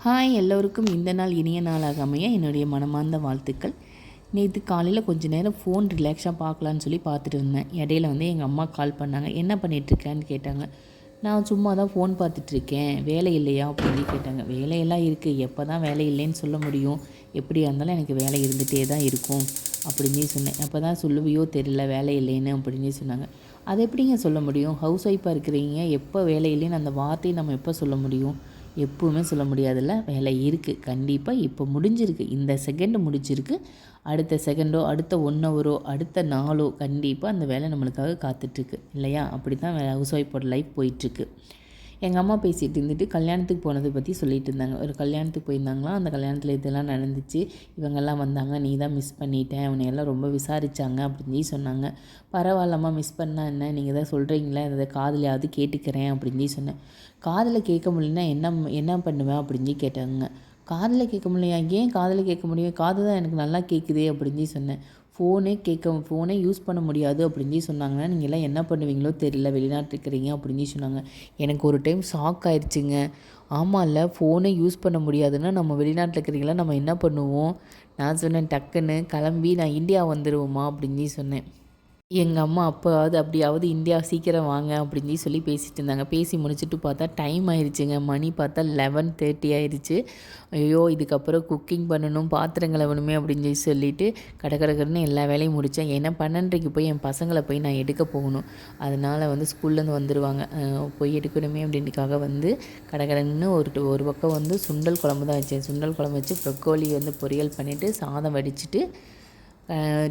Hi எல்லோருக்கும் இந்த நாள் இனிய நாளாக அமைய என்னுடைய மனமார்ந்த வாழ்த்துக்கள். நேற்று காலையில் கொஞ்சம் நேரம் ஃபோன் ரிலாக்ஸாக பார்க்கலான்னு சொல்லி பார்த்துட்டு இருந்தேன். இடையில எங்கள் அம்மா கால் பண்ணாங்க. என்ன பண்ணிகிட்ருக்கேன்னு கேட்டாங்க. நான் சும்மா தான் ஃபோன் பார்த்துட்ருக்கேன், வேலை இல்லையா அப்படின்னு கேட்டாங்க. வேலையெல்லாம் இருக்குது, எப்போ தான் வேலை இல்லைன்னு சொல்ல முடியும், எப்படியா இருந்தாலும் எனக்கு வேலை இருந்துகிட்டே தான் இருக்கும் அப்படின்னு சொன்னேன். அப்போ தான் சொல்லுவியோ தெரியல வேலை இல்லைன்னு அப்படின்னு சொன்னாங்க. அதை எப்படிங்க சொல்ல முடியும்? ஹவுஸ் ஒய்ஃபாக இருக்கிறீங்க, எப்போ வேலை இல்லைன்னு அந்த வார்த்தையை நம்ம எப்போ சொல்ல முடியும்? எப்பவுமே சொல்ல முடியாதுல்ல. வேலை இருக்குது கண்டிப்பாக. இப்போ முடிஞ்சிருக்கு, இந்த செகண்டு முடிஞ்சிருக்கு. அடுத்த செகண்டோ அடுத்த 1 ஹவரோ அடுத்த நாளோ கண்டிப்பாக அந்த வேலை நம்மளுக்காக காத்துட்ருக்கு இல்லையா? அப்படி தான் ஹவுஸ் ஒய்ஃபோட லைஃப் போயிட்டுருக்கு. எங்கள் அம்மா பேசிகிட்டு இருந்துட்டு கல்யாணத்துக்கு போனதை பற்றி சொல்லிகிட்டு இருந்தாங்க. ஒரு கல்யாணத்துக்கு போயிருந்தாங்களாம். அந்த கல்யாணத்தில் இதெல்லாம் நடந்துச்சு, இவங்கெல்லாம் வந்தாங்க, நீ தான் மிஸ் பண்ணிட்டேன், அவனையெல்லாம் ரொம்ப விசாரித்தாங்க அப்படின்னு சொன்னாங்க. பரவாயில்லம்மா, மிஸ் பண்ணால் என்ன, நீங்கள் தான் சொல்கிறீங்களே, அதை காதுலையாவது கேட்டுக்கிறேன் அப்படின்னு சொன்னேன். காதில் கேட்க முடியலன்னா என்ன பண்ணுவேன் அப்படின்னு கேட்டாங்க. காதில் கேட்க முடியலையா? ஏன் காதில் கேட்க முடியும், காது தான் எனக்கு நல்லா கேட்குதே அப்படின்னு சொன்னேன். ஃபோனே யூஸ் பண்ண முடியாது அப்படின்னு சொன்னாங்கன்னா நீங்கள் எல்லாம் என்ன பண்ணுவீங்களோ தெரியல, வெளிநாட்டு இருக்கிறீங்க அப்படின்னு சொன்னாங்க. எனக்கு ஒரு டைம் ஷாக் ஆயிடுச்சுங்க. ஆமாம்ல, ஃபோனே யூஸ் பண்ண முடியாதுன்னா நம்ம வெளிநாட்டில் இருக்கிறீங்களா, நம்ம என்ன பண்ணுவோம்? நான் சொன்னேன், டக்குன்னு கிளம்பி நான் இந்தியா வந்துடுவோமா அப்படின்னு சொன்னேன். எங்கள் அம்மா அப்போவாவது அப்படியாவது இந்தியா சீக்கிரம் வாங்க அப்படின்னு சொல்லி பேசிகிட்டு இருந்தாங்க. பேசி முடிச்சுட்டு பார்த்தா டைம் ஆயிடுச்சுங்க. மணி பார்த்தா 11:30 ஆயிடுச்சு. ஐயோ, இதுக்கப்புறம் குக்கிங் பண்ணணும், பாத்திரம் கழுவணுமே அப்படின்னு சொல்லிட்டு கடகடன்னு எல்லா வேலையும் முடித்தேன். ஏன்னா 12:30 போய் என் பசங்களை போய் நான் எடுக்க போகணும். அதனால் ஸ்கூல்லேருந்து வந்துடுவாங்க, போய் எடுக்கணுமே அப்படின்றதுக்காக கடகடன்னு ஒரு பக்கம் சுண்டல் குழம்பு தான் வச்சேன். சுண்டல் குழம்பு வச்சு ப்ரொக்கோலி பொரியல் பண்ணிவிட்டு சாதம் வடிச்சிட்டு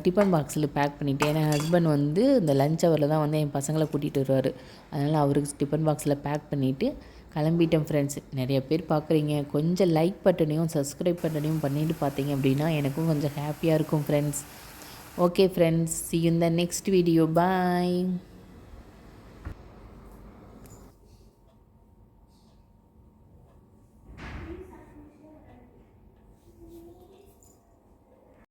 டிஃபன் பாக்ஸில் பேக் பண்ணிவிட்டு, ஏன்னா ஹஸ்பண்ட் இந்த லஞ்ச் ஹவரில் தான் என் பசங்களை கூட்டிகிட்டு வருவார். அதனால் அவருக்கு டிஃபன் பாக்ஸில் பேக் பண்ணிவிட்டு கிளம்பிட்டேன் ஃப்ரெண்ட்ஸ். நிறைய பேர் பார்க்குறீங்க, கொஞ்சம் லைக் பட்டனையும் சப்ஸ்கிரைப் பட்டனையும் பண்ணிவிட்டு பார்த்தீங்க அப்படின்னா எனக்கும் கொஞ்சம் ஹாப்பியாக இருக்கும் friends. Okay friends, see you in the next video. Bye.